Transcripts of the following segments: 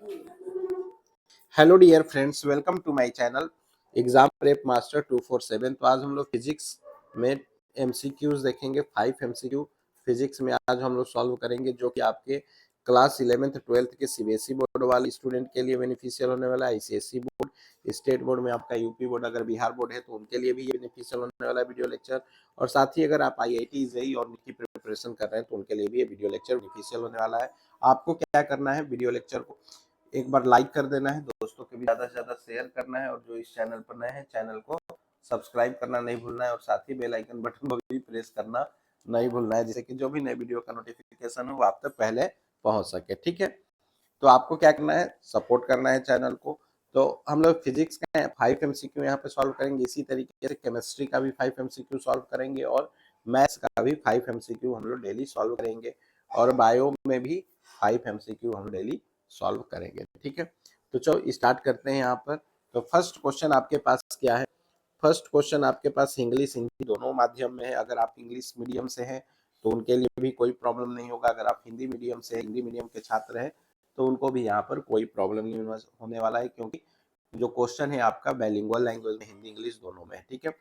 Hello dear friends, welcome to my channel exam prep master 247। तो आज हम लोग फिजिक्स में एमसीक्यूज देखेंगे। 5 एमसीक्यू फिजिक्स में आज हम लोग सॉल्व करेंगे, जो कि आपके क्लास 11th 12th के सीबीएसई बोर्ड वाले स्टूडेंट के लिए बेनिफिशियल होने वाला है। आईसीएसई बोर्ड, स्टेट बोर्ड में आपका यूपी बोर्ड, अगर बिहार बोर्ड है तो उनके लिए भी ये बेनिफिशियल होने वाला है वीडियो लेक्चर। और साथ ही अगर आप आईआईटी जेईई और नीट की प्रिपरेशन कर रहे हैं तो उनके लिए भी ये वीडियो लेक्चर बेनिफिशियल होने वाला है। आपको क्या करना है, वीडियो लेक्चर को एक बार लाइक कर देना है, दोस्तों के भी ज्यादा से ज्यादा शेयर करना है, और जो इस चैनल पर नए हैं चैनल को सब्सक्राइब करना नहीं भूलना है, और साथ ही बेल आइकन बटन को भी प्रेस करना नहीं भूलना है, जिससे कि जो भी नए वीडियो का नोटिफिकेशन हो वो आप तक पहले पहुंच सके। ठीक है, तो आपको क्या करना है, सपोर्ट करना है चैनल को। तो हम लोग फिजिक्स का 5 एमसीक्यू यहाँ पे सॉल्व करेंगे, इसी तरीके से केमिस्ट्री का भी 5 एमसीक्यू सॉल्व करेंगे, और मैथ्स का भी 5 एमसीक्यू हम लोग डेली सॉल्व करेंगे, और बायो में भी 5 एमसीक्यू हम डेली सॉल्व करेंगे। ठीक है, तो चलो स्टार्ट करते हैं यहाँ पर। तो फर्स्ट क्वेश्चन आपके पास क्या है? फर्स्ट क्वेश्चन आपके पास इंग्लिश हिंदी दोनों माध्यम में है। अगर आप इंग्लिश मीडियम से हैं तो उनके लिए भी कोई प्रॉब्लम नहीं होगा। अगर आप हिंदी मीडियम से हिंदी मीडियम के छात्र हैं तो उनको भी यहाँ पर कोई प्रॉब्लम नहीं होने वाला है, क्योंकि जो क्वेश्चन है आपका बाइलिंगुअल लैंग्वेज में, हिंदी इंग्लिश दोनों में है। ठीक है,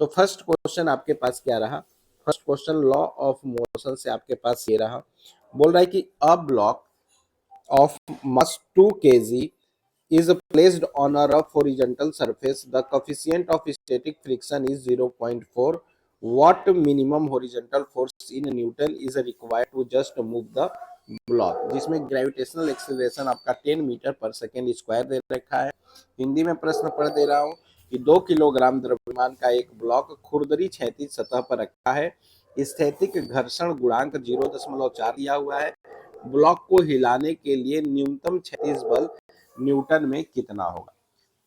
तो फर्स्ट क्वेश्चन आपके पास क्या रहा? First question law of motion से आपके पास ये रहा। बोल रहा है कि a block of mass 2 kg is placed on a rough horizontal surface. The coefficient of static friction is 0.4. What minimum horizontal force in Newton is required to just move the block? जिसमें gravitational acceleration आपका 10 metre पर second square दे रखा है। हिंदी में प्रश्न पढ़ दे रहा हूँ कि 2 किलोग्राम द्रव्यमान का एक ब्लॉक खुरदरी क्षैतिज सतह पर रखा है। स्थैतिक घर्षण गुणांक 0.4 दिया हुआ है। ब्लॉक को हिलाने के लिए न्यूनतम क्षैतिज बल न्यूटन में कितना होगा?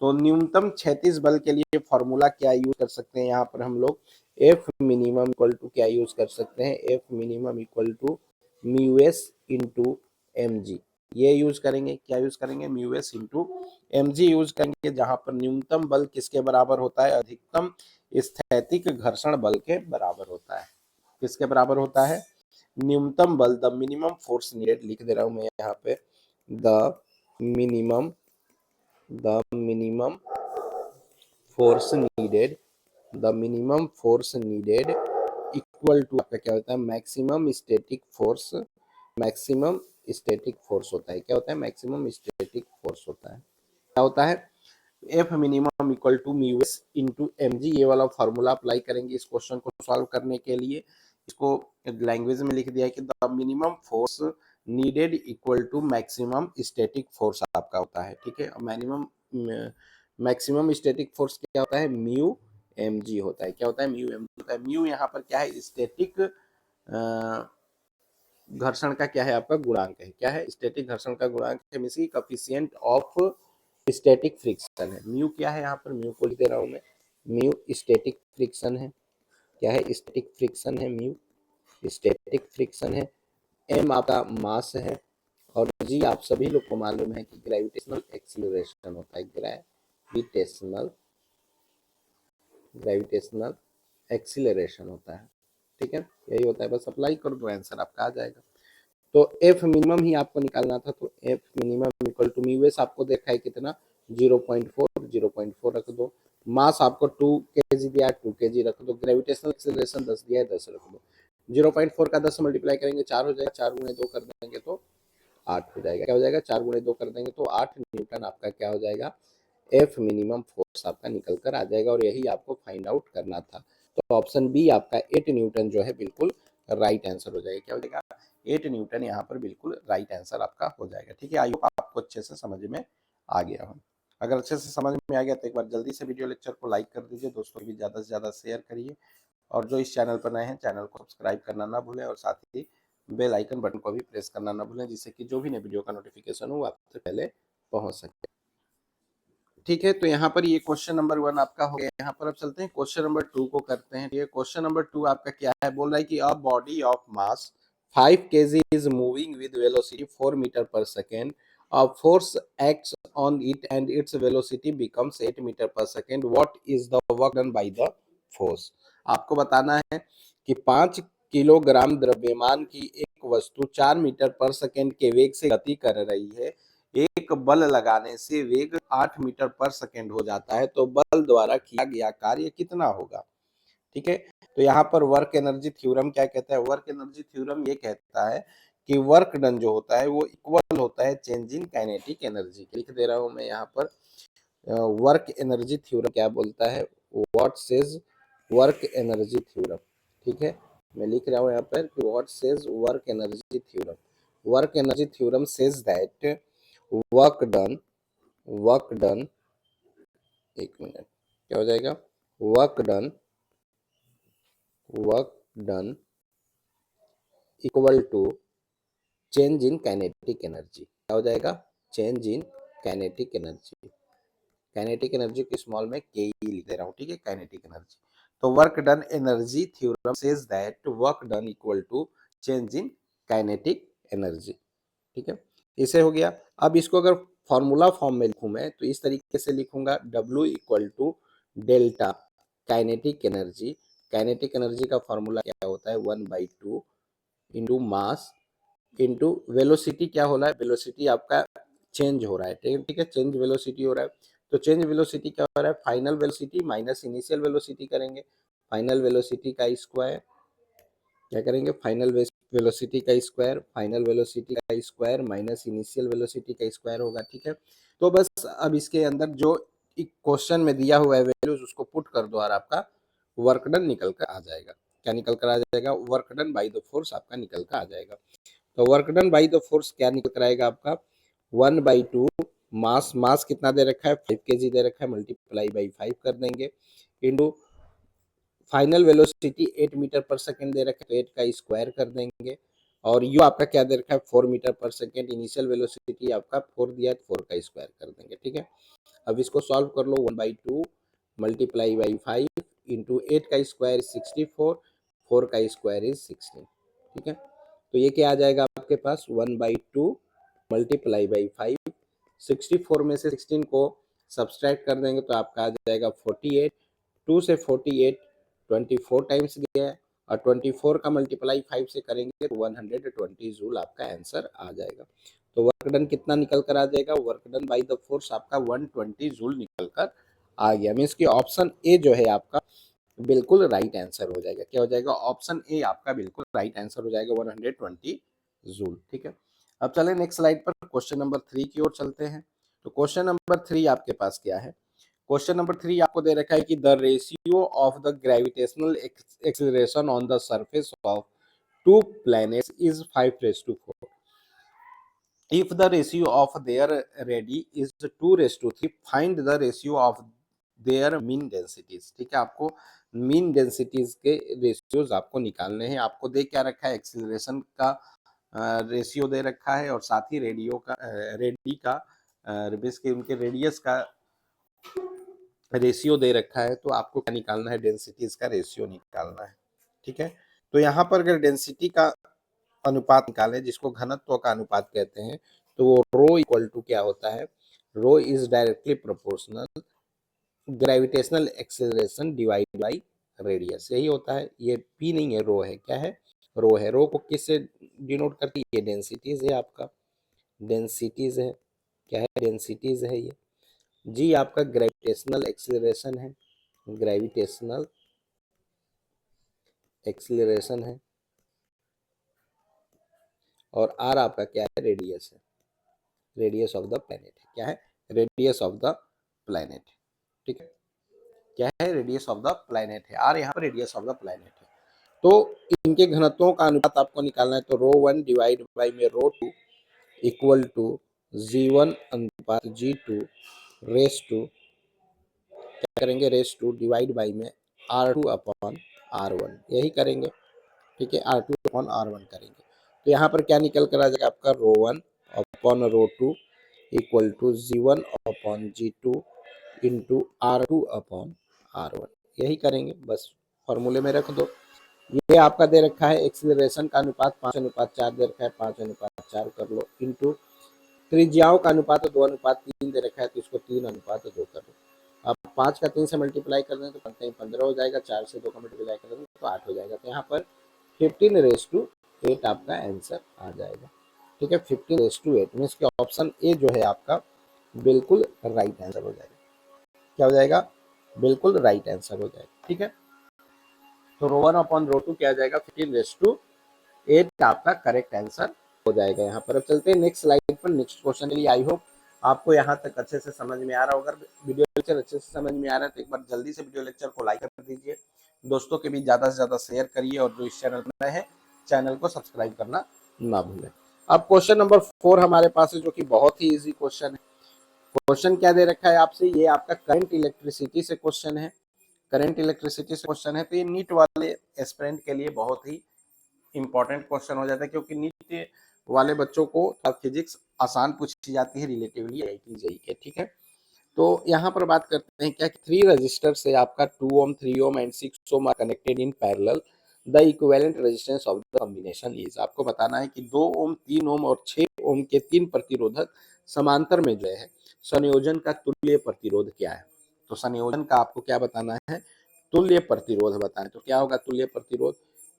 तो न्यूनतम क्षैतिज बल के लिए फॉर्मूला क्या यूज कर सकते हैं? यहाँ पर हम लोग एफ मिनिमम इक्वल टू क्या यूज कर सकते हैं? F minimum equal to mu S into M G, ये यूज करेंगे। क्या यूज करेंगे? Mu S into M G use करेंगे, जहां पर न्यूनतम बल किसके बराबर होता है? अधिकतम स्थैतिक घर्षण बल के बराबर होता है। किसके बराबर होता है? न्यूनतम बल, द मिनिमम फोर्स नीडेड, लिख दे रहा हूं मैं यहाँ पे, the minimum force needed, the minimum force needed equal to आपका क्या होता है? Maximum static force. Maximum static force होता है, क्या होता है? मैक्सिमम स्टैटिक फोर्स होता है। क्या होता है? F minimum equal to mu S into M G, ये वाला फॉर्मूला अप्लाई करेंगे इस क्वेश्चन को सॉल्व करने के लिए। इसको लैंग्वेज में लिख दिया है कि the minimum force needed equal to maximum static force आपका होता है। ठीक है, मिनिमम मैक्सिमम स्टैटिक फोर्स क्या होता है? म्यू एम जी होता है। क्या होता है? म्यू एम जी होता है। म्यू यहाँ पर क्या है? स्टैटिक घर्षण का क्या है? आपका गुणांक है। क्या है? स्टैटिक घर्षण का गुणांक है, मींस की कोएफिशिएंट ऑफ स्टैटिक फ्रिक्शन है। म्यू क्या है? यहाँ पर म्यू को लिख दे रहा हूं मैं, म्यू स्टैटिक फ्रिक्शन है। क्या है? स्टैटिक फ्रिक्शन है, म्यू स्टैटिक फ्रिक्शन है। एम आपका मास है, और जी आप सभी लोग को मालूम है कि ग्रेविटेशनल एक्सीलरेशन होता है। ग्रेविटेशनल एक्सीलरेशन होता है। ठीक है, यही होता है। बस अप्लाई कर दो, आंसर आपका आ जाएगा। तो एफ मिनिमम ही आपको निकालना था, तो F minimum equal to mu S आपको देखा है कितना? 0.4 रख दो। मास आपको 2 kg दिया है, 2 kg रख दो। ग्रेविटेशनल एक्सेलरेशन 10 दिया है, 10 रख दो। 0.4 का 10 मल्टीप्लाई करेंगे 4 हो जाएगा, 4 गुणे 2 कर देंगे तो 8 हो जाएगा। क्या हो जाएगा? 4 गुणे 2 कर देंगे तो 8 न्यूटन आपका क्या हो जाएगा? एफ मिनिमम फोर्स आपका निकल कर आ जाएगा, और यही आपको फाइंड आउट करना था। तो ऑप्शन बी आपका 8 न्यूटन जो है बिल्कुल राइट आंसर हो जाएगा। क्या हो जाएगा? 8 न्यूटन यहाँ पर बिल्कुल राइट आंसर आपका हो जाएगा। ठीक है, आई होप आपको अच्छे से समझ में आ गया हो। अगर अच्छे से समझ में आ गया तो एक बार जल्दी से वीडियो लेक्चर को लाइक कर दीजिए, दोस्तों को भी ज़्यादा से ज़्यादा शेयर करिए, और जो इस चैनल पर नए हैं चैनल को सब्सक्राइब करना ना भूलें, और साथ ही बेल आइकन बटन को भी प्रेस करना ना भूलें, जिससे कि जो भी नए वीडियो का नोटिफिकेशन हो आपसे पहले पहुंच सके। ठीक है, तो यहाँ पर ये क्वेश्चन नंबर 1 आपका हो गया। यहाँ पर अब चलते हैं क्वेश्चन नंबर 2 को करते हैं। ये क्वेश्चन नंबर 2 आपका क्या है? बोल रहा है कि a body of mass 5 kg is moving with velocity 4 meter per second. A force acts on it and its velocity becomes 8 meter per second. What is the work done by the force? आपको बताना है कि 5 kilogram द्रव्यमान की एक वस्तु 4 metre पर second के वेग से गति कर रही है। एक बल लगाने से वेग 8 मीटर पर सेकंड हो जाता है, तो बल द्वारा किया गया कार्य कितना होगा? ठीक है, तो यहाँ पर वर्क एनर्जी थ्योरम क्या कहता है? वर्क एनर्जी थ्योरम ये कहता है कि वर्क डन जो होता है वो इक्वल होता है चेंज इन काइनेटिक एनर्जी। लिख दे रहा हूं मैं यहाँ पर, वर्क एनर्जी थ्योरम क्या बोलता है, what says work energy theorem. ठीक है, मैं लिख रहा हूँ यहाँ पर कि what says work energy theorem. Work energy theorem says that work done, एक मिनट, क्या हो जाएगा, work done, work done equal to change in kinetic energy. क्या हो जाएगा, change in kinetic energy. Kinetic energy को स्मॉल में के ई लिख दे रहा हूँ। ठीक है, काइनेटिक एनर्जी। तो work done energy theorem says that work done equal to change in kinetic energy. ठीक है, इसे हो गया। अब इसको अगर फॉर्मूला फॉर्म में लिखूं मैं, तो इस तरीके से लिखूंगा, W equal to delta kinetic energy. Kinetic energy का फॉर्मूला क्या होता है, 1/2 इंटू मास इंटू वेलोसिटी। क्या हो रहा है, वेलोसिटी आपका चेंज हो रहा है। ठीक है, चेंज वेलोसिटी हो रहा है, तो चेंज वेलोसिटी क्या हो रहा है, final velocity minus initial velocity करेंगे। फाइनल वेलोसिटी का स्क्वायर, क्या करेंगे, फाइनल वेलोसिटी का स्क्वायर, फाइनल वेलोसिटी का स्क्वायर माइनस इनिशियल वेलोसिटी का स्क्वायर होगा। ठीक है, तो बस अब इसके अंदर जो क्वेश्चन में दिया हुआ है वैल्यूज उसको पुट कर दो और आपका वर्क डन निकल कर आ जाएगा। क्या निकल कर आ जाएगा, work done by the force आपका निकल कर आ जाएगा। तो work done by the force क्या निकल कर आएगा आपका, 1/2 मास, मास कितना दे रखा है, 5 kg दे रखा है, मल्टीप्लाई बाई 5 कर देंगे, इंटू फाइनल वेलोसिटी 8 मीटर पर सेकेंड दे रखा है, तो 8 का स्क्वायर कर देंगे, और यू आपका क्या दे रखा है, 4 मीटर पर सेकेंड। इनिशियल वेलोसिटी आपका 4 दिया है, 4 का स्क्वायर कर देंगे। ठीक है, अब इसको सॉल्व कर लो, 1/2 मल्टीप्लाई बाई 5 इंटू 8 का स्क्वायर 64, 4 का स्क्वायर इज 16। ठीक है, तो ये क्या आ जाएगा आपके पास, 1/2 मल्टीप्लाई बाई 5, 64 में से 16 को सब्सट्रैक्ट कर देंगे तो आपका आ जाएगा 48। 2 से 48 24 टाइम्स गया है, और 24 का मल्टीप्लाई 5 से करेंगे तो 120 जूल आपका आंसर आ जाएगा। तो वर्क डन कितना निकल कर आ जाएगा, work done by the force आपका 120 जूल निकल कर आ गया। मीन्स कि ऑप्शन ए जो है आपका बिल्कुल राइट आंसर हो जाएगा। क्या हो जाएगा, ऑप्शन ए आपका बिल्कुल राइट आंसर हो जाएगा, 120 जूल। ठीक है, अब चले नेक्स्ट स्लाइड पर, क्वेश्चन नंबर 3 की ओर चलते हैं। तो क्वेश्चन नंबर 3 आपके पास क्या है, क्वेश्चन नंबर 3 आपको दे रखा है कि the ratio of the gravitational acceleration on the surface of to planets is 5:4। If the ratio of their radii is 2:3, find the ratio of their mean densities। ठीक है, आपको मीन डेंसिटीज के ratios आपको निकालने हैं। आपको दे क्या रखा है, एक्सीलरेशन का रेशियो दे रखा है, और साथ ही रेडियो का रेडी का बेसिकली उनके रेडियस का रेशियो दे रखा है। तो आपको क्या निकालना है, डेंसिटीज का रेशियो निकालना है। ठीक है, तो यहाँ पर अगर डेंसिटी का अनुपात निकालें, जिसको घनत्व का अनुपात कहते हैं, तो वो रो इक्वल टू क्या होता है, rho is directly proportional gravitational acceleration divide by radius. यही होता है, ये पी नहीं है, रो है। क्या है, रो है। रो को किससे डिनोट करती है, ये डेंसिटीज है आपका, डेंसिटीज है। क्या है, डेंसिटीज है ये। जी आपका ग्रेविटेशनल एक्सेलरेशन है, ग्रेविटेशनल एक्सेलरेशन है, और आर आपका क्या है, रेडियस है, रेडियस ऑफ द प्लेनेट है। क्या है, रेडियस ऑफ द प्लेनेट। ठीक है, क्या है, रेडियस ऑफ द प्लेनेट है, आर यहाँ पर रेडियस ऑफ द प्लेनेट है। तो इनके घनत्वों का अनुपात आपको निकालना है, तो रो 1 डिवाइड बाई में रो 2 इक्वल टू G1 अनुपात G2 रेस टू, क्या करेंगे, रेस टू डिवाइड बाई में R2 अपॉन R1, यही करेंगे। ठीक है, R2 अपॉन R1 करेंगे, तो यहाँ पर क्या निकल कर आ जाएगा आपका, rho 1 upon rho 2 equal to G1 upon G2 into R2 upon R1, यही करेंगे। बस फॉर्मूले में रख दो। ये आपका दे रखा है एक्सीलरेशन का अनुपात 5:4 दे रखा है, 5:4 कर लो, इंटू त्रिज्याओं का अनुपात 2:3 दे रखा है, तो इसको 3:2 कर लो। अब 5 का 3 से मल्टीप्लाई कर दें तो 15 हो जाएगा, 4 से 2 का मल्टीप्लाई कर दें तो 8 हो जाएगा। तो यहाँ पर 15:8 आपका आंसर आ जाएगा। ठीक है, 15:8 मीन्स कि ऑप्शन ए जो है आपका बिल्कुल राइट आंसर हो जाएगा। क्या हो जाएगा? बिल्कुल राइट आंसर हो जाएगा। ठीक है, तो रो 1 अपॉन रो 2 क्या आ जाएगा? 15:8 आपका करेक्ट आंसर हो जाएगा यहाँ पर। अब चलते हैं नेक्स्ट स्लाइड पर, नेक्स्ट क्वेश्चन के लिए। आई होप आपको यहाँ तक अच्छे से समझ में आ रहा होगा। वीडियो लेक्चर अच्छे से समझ में आ रहा है तो एक बार जल्दी से वीडियो लेक्चर को लाइक कर दीजिए, दोस्तों के बीच ज्यादा से ज्यादा शेयर करिए, और जो इस चैनल पर नए हैं चैनल को सब्सक्राइब करना ना भूलें। अब क्वेश्चन नंबर 4 हमारे पास है, जो कि बहुत ही इजी क्वेश्चन है। क्वेश्चन क्या दे रखा है आपसे? ये आपका करंट इलेक्ट्रिसिटी से क्वेश्चन है। करंट इलेक्ट्रिसिटी से क्वेश्चन है, तो ये नीट वाले एस्पिरेंट के लिए बहुत ही इंपॉर्टेंट क्वेश्चन हो जाता है, क्योंकि नीट वाले बच्चों को फिजिक्स आसान पूछी जाती है रिलेटिवली आईआईटी जेईई के। ठीक है, तो यहाँ पर बात करते हैं क्या, 3 रजिस्टर से आपका 2 ohm 3 ohm and 6 ohm are connected in parallel, the equivalent resistance of the combination is. आपको बताना है कि 2 ओम 3 ओम और 6 ओम के 3 प्रतिरोधक समांतर में जो है संयोजन का तुल्य प्रतिरोध क्या है। तो संयोजन का आपको क्या बताना है? तुल्य प्रतिरोध बताएं। तो क्या होगा तुल्य प्रतिरोध?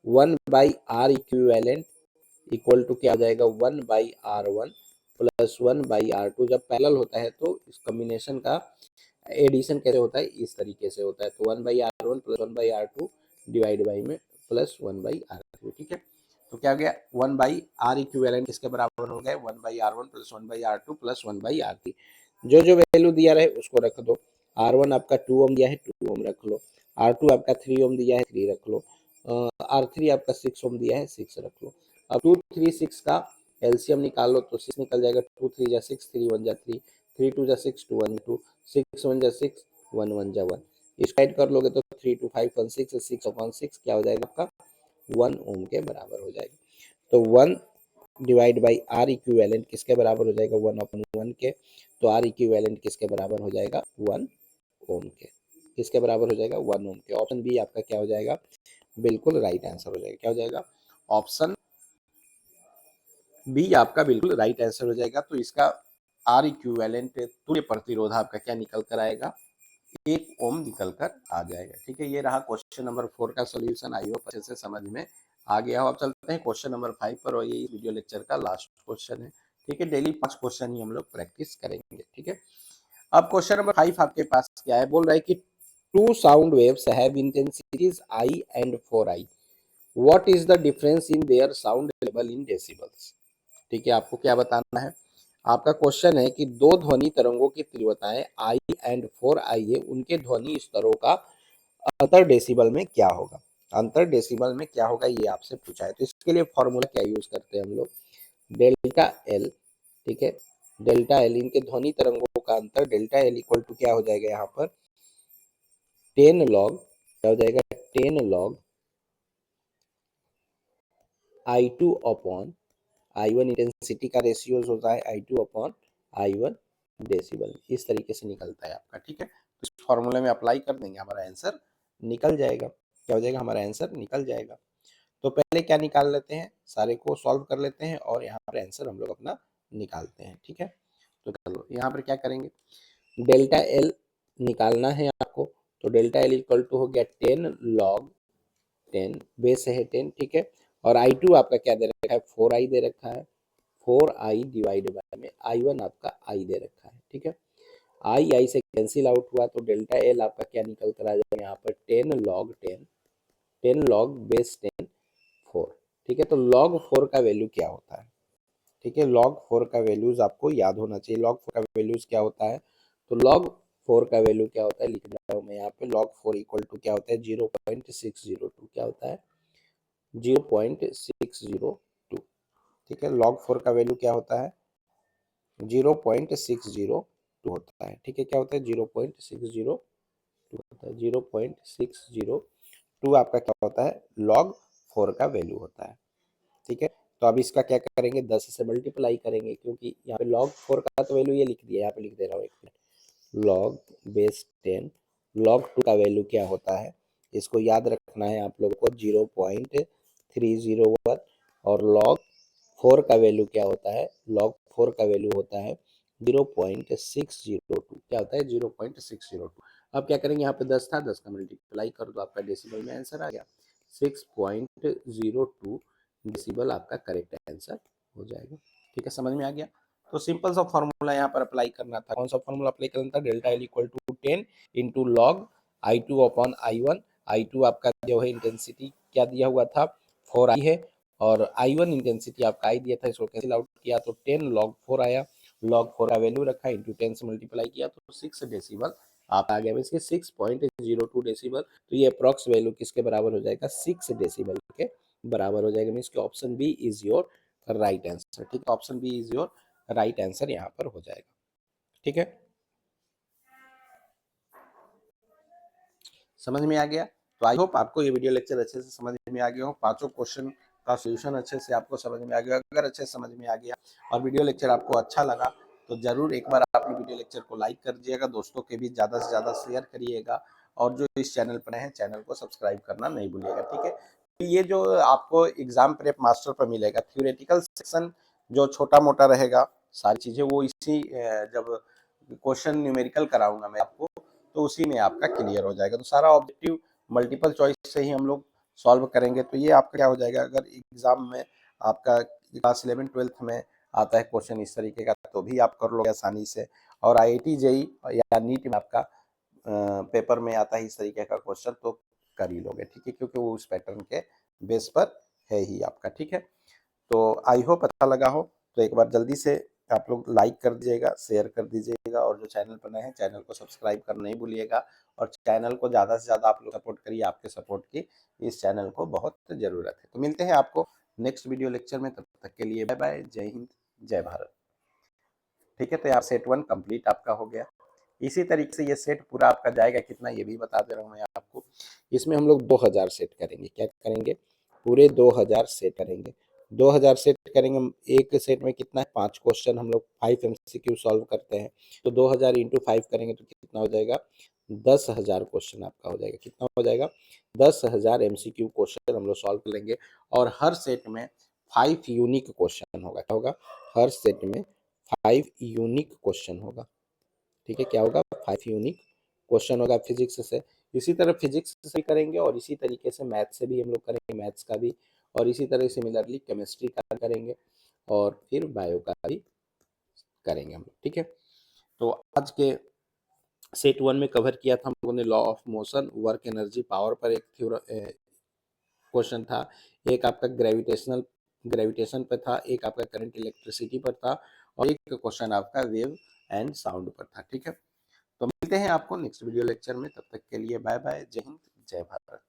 1/R इक्विवेलेंट इक्वल टू क्या आ जाएगा? 1/R1 plus 1/R2। जब पैरेलल होता है तो इस कॉम्बिनेशन का एडिशन कैसे होता है? इस तरीके से होता है। तो 1/R1 plus 1/R2 divide by में प्लस 1/R3। ठीक है, तो क्या हो गया? 1/R इक्विवेलेंट किसके बराबर हो गया? 1/R1 plus 1/R2 plus 1/R3। जो जो वैल्यू दिया रहे उसको रख दो। R1 आपका 2 ओम दिया है, 2 ओम रख लो। R2 आपका 3 ओम दिया है, 3 रख लो। R3 आपका 6 ओम दिया है, 6 रख लो। अब 2 3 6 का एलसीएम निकाल लो तो 6 निकल जाएगा। 2 3 जा 6, 3 1 जा 3, 3 2 जा 6, 2 1 2, 6 1 जा 6, 1 1 जा 1। इसको ऐड कर लोगे तो 3 2 5 1 6, 6 अपॉन 6 क्या हो जाएगा आपका? 1 ओम के बराबर हो जाएगा। तो 1 डिवाइड बाई आर इक्विवेलेंट किसके बराबर हो जाएगा? 1 अपॉन 1 के। तो आर इक्विवेलेंट किसके बराबर हो जाएगा? 1 ओम के। किसके बराबर हो जाएगा? 1 ओम के। ऑप्शन बी आपका क्या हो जाएगा? बिल्कुल राइट आंसर हो जाएगा। क्या हो जाएगा? ऑप्शन बी आपका बिल्कुल राइट आंसर हो जाएगा। तो इसका आर इक्विवेलेंट तुल्य प्रतिरोध आपका क्या निकल कर आएगा? 1 ओम निकल कर आ जाएगा। ठीक है, ये रहा क्वेश्चन नंबर 4 का सोल्यूशन। आई होप अच्छे से समझ में आ गया हो। अब चलते हैं क्वेश्चन नंबर 5 पर, और ये वीडियो लेक्चर का लास्ट क्वेश्चन है। ठीक है, डेली 5 क्वेश्चन ही हम लोग प्रैक्टिस करेंगे। ठीक है, अब क्वेश्चन नंबर 5 आपके पास क्या है? बोल रहा है कि 2 sound waves have intensities I and 4i, what is the difference in their sound level in decibels. ठीक है, आपको क्या बताना है? आपका क्वेश्चन है कि दो ध्वनि तरंगों की तीव्रताएं आई एंड 4i है, उनके ध्वनि स्तरों का अंतर डेसिबल में क्या होगा। अंतर डेसिबल में क्या होगा ये आपसे पूछा है। तो इसके लिए फॉर्मूला क्या यूज करते हैं हम लोग? Delta L. ठीक है, डेल्टा एल, इनके ध्वनि तरंगों का अंतर डेल्टा एल इक्वल टू क्या हो जाएगा यहाँ पर? 10 लॉग, क्या हो जाएगा? 10 log I2 upon I1, intensity का रेशियोज होता है I2 अपॉन I1 डेसिबल। इस तरीके से निकलता है आपका। ठीक है, तो इस फॉर्मूले में अप्लाई कर देंगे, हमारा आंसर निकल जाएगा। क्या हो जाएगा? हमारा आंसर निकल जाएगा। तो पहले क्या निकाल लेते हैं, सारे को सॉल्व कर लेते हैं और यहाँ पर आंसर हम लोग अपना निकालते हैं। ठीक है, तो चलो यहाँ पर क्या करेंगे? डेल्टा एल निकालना है आपको। तो डेल्टा एल इक्वल टू हो गया 10 लॉग 10, बेस है 10। ठीक है, और I2 आपका क्या दे रखा है? 4i दे रखा है। 4i डिवाइड बाय में I1 आपका i दे रखा है। ठीक है, i से कैंसिल आउट हुआ तो डेल्टा एल आपका क्या निकल कर आ जाएगा यहाँ पर? 10 लॉग 10, 10 लॉग बेस 10 4। ठीक है, तो लॉग 4 का वैल्यू क्या होता है? ठीक है, लॉग 4 का वैल्यूज आपको याद होना चाहिए। लॉग 4 का वैल्यूज क्या होता है? तो लॉग 4 का वैल्यू क्या होता है लिख रहा हूँ मैं यहाँ पे। लॉग 4 इक्वल टू क्या होता है? 0.602। क्या होता है? 0.602। ठीक है, log 4 का वैल्यू क्या होता है? 0.602 होता है। ठीक है, क्या होता है? 0.602 होता है। 0.602 आपका क्या होता है? log 4 का वैल्यू होता है। ठीक है, तो अब इसका क्या करेंगे? 10 से मल्टीप्लाई करेंगे, क्योंकि यहाँ पे log 4 का तो वैल्यू ये लिख दिया, यहाँ पे लिख दे रहा हूँ एक मिनट। log बेस 10, log 2 का वैल्यू क्या होता है? इसको याद रखना है आप लोगों को, 0.301। और log 4 का वैल्यू क्या होता है? log 4 का वैल्यू होता है 0.602। क्या होता है? 0.602। अब क्या करेंगे? यहाँ पे 10 था, 10 का मल्टीप्लाई कर दो, आपका डेसिबल में आंसर आ गया। 6.02 डेसिबल आपका करेक्ट आंसर हो जाएगा। ठीक है, समझ में आ गया। तो सिंपल सा फॉर्मूला यहाँ पर अप्लाई करना था। कौन सा फॉर्मूला अप्लाई करना था? Delta L equal to 10 into log I2 upon I1। I2 आपका जो है इंटेंसिटी क्या दिया हुआ था, 4I है, और I1 इंटेंसिटी आपका I दिया था, इसको कैंसिल आउट किया तो 10 लॉग 4 आया। लॉग 4 का वैल्यू रखा, इंटू 10 से मल्टीप्लाई किया तो 6 डेसिबल आप आ गया। इसके 6.02 डेसिबल, तो ये अप्रॉक्स वैल्यू किसके बराबर हो जाएगा? 6 डेसिबल के बराबर हो जाएगा। मीन्स कि option B is your right answer. ठीक है, option B is your right answer यहाँ पर हो जाएगा। ठीक है, समझ में आ गया। तो आई होप आपको ये वीडियो लेक्चर अच्छे से समझ में आ गया हो, पांचों क्वेश्चन का सोल्यूशन अच्छे से आपको समझ में आ गया। अगर अच्छे से समझ में आ गया और वीडियो लेक्चर आपको अच्छा लगा तो जरूर एक बार आप वीडियो लेक्चर को लाइक कर दीजिएगा, दोस्तों के बीच ज़्यादा से ज़्यादा शेयर करिएगा, और जो इस चैनल पर हैं चैनल को सब्सक्राइब करना नहीं भूलिएगा। ठीक है, तो ये जो आपको एग्जाम प्रेप मास्टर पर मिलेगा थ्योरेटिकल सेक्शन जो छोटा मोटा रहेगा, सारी चीज़ें वो इसी जब क्वेश्चन न्यूमेरिकल कराऊंगा मैं आपको तो उसी में आपका क्लियर हो जाएगा। तो सारा ऑब्जेक्टिव मल्टीपल चॉइस से ही हम लोग सॉल्व करेंगे। तो ये आपका क्या हो जाएगा, अगर एग्जाम में आपका क्लास 11 12th में आता है क्वेश्चन इस तरीके का तो भी आप कर लोगे आसानी से, और IIT JEE या नीट में आपका पेपर में आता है इस तरीके का क्वेश्चन तो कर ही लोगे। ठीक है, क्योंकि वो उस पैटर्न के बेस पर है ही आपका। ठीक है, तो आई होप अच्छा लगा हो। तो एक बार जल्दी से आप लोग लाइक कर दीजिएगा, शेयर कर दीजिएगा, और जो चैनल पर नए हैं चैनल को सब्सक्राइब करना नहीं भूलिएगा, और चैनल को ज़्यादा से ज़्यादा आप लोग सपोर्ट करिए। आपके सपोर्ट की इस चैनल को बहुत ज़रूरत है। तो मिलते हैं आपको नेक्स्ट वीडियो लेक्चर में, तब तक के लिए बाय बाय, जय हिंद, जय भारत। ठीक है, तो यार सेट 1 कंप्लीट आपका हो गया। इसी तरीके से ये सेट पूरा आपका जाएगा कितना ये भी बता दे रहा हूँ मैं आपको। इसमें हम लोग 2000 सेट करेंगे। क्या करेंगे? पूरे 2000 सेट करेंगे। 2000 सेट करेंगे। एक सेट में कितना है? 5 क्वेश्चन, हम लोग 5 MCQ सॉल्व करते हैं। तो 2000 इंटू 5 करेंगे तो कितना हो जाएगा? 10,000 क्वेश्चन आपका हो जाएगा। कितना हो जाएगा? 10,000 MCQ क्वेश्चन हम लोग सॉल्व कर लेंगे, और हर सेट में 5 यूनिक क्वेश्चन होगा। क्या होगा? हर सेट में 5 यूनिक क्वेश्चन होगा। ठीक है, क्या होगा? 5 यूनिक क्वेश्चन होगा फिजिक्स से। इसी तरह फिजिक्स से करेंगे, और इसी तरीके से मैथ से भी हम लोग करेंगे, मैथ्स का भी, और इसी तरह सिमिलरली केमिस्ट्री का करेंगे, और फिर बायो का भी करेंगे हम लोग। ठीक है, तो आज के सेट 1 में कवर किया था हम लोगों ने law of motion, work energy power पर एक क्वेश्चन था, एक आपका ग्रेविटेशन पर था, एक आपका करंट इलेक्ट्रिसिटी पर था, और एक क्वेश्चन आपका वेव एंड साउंड पर था। ठीक है, तो मिलते हैं आपको नेक्स्ट वीडियो लेक्चर में, तब तक के लिए बाय बाय, जय हिंद, जय भारत।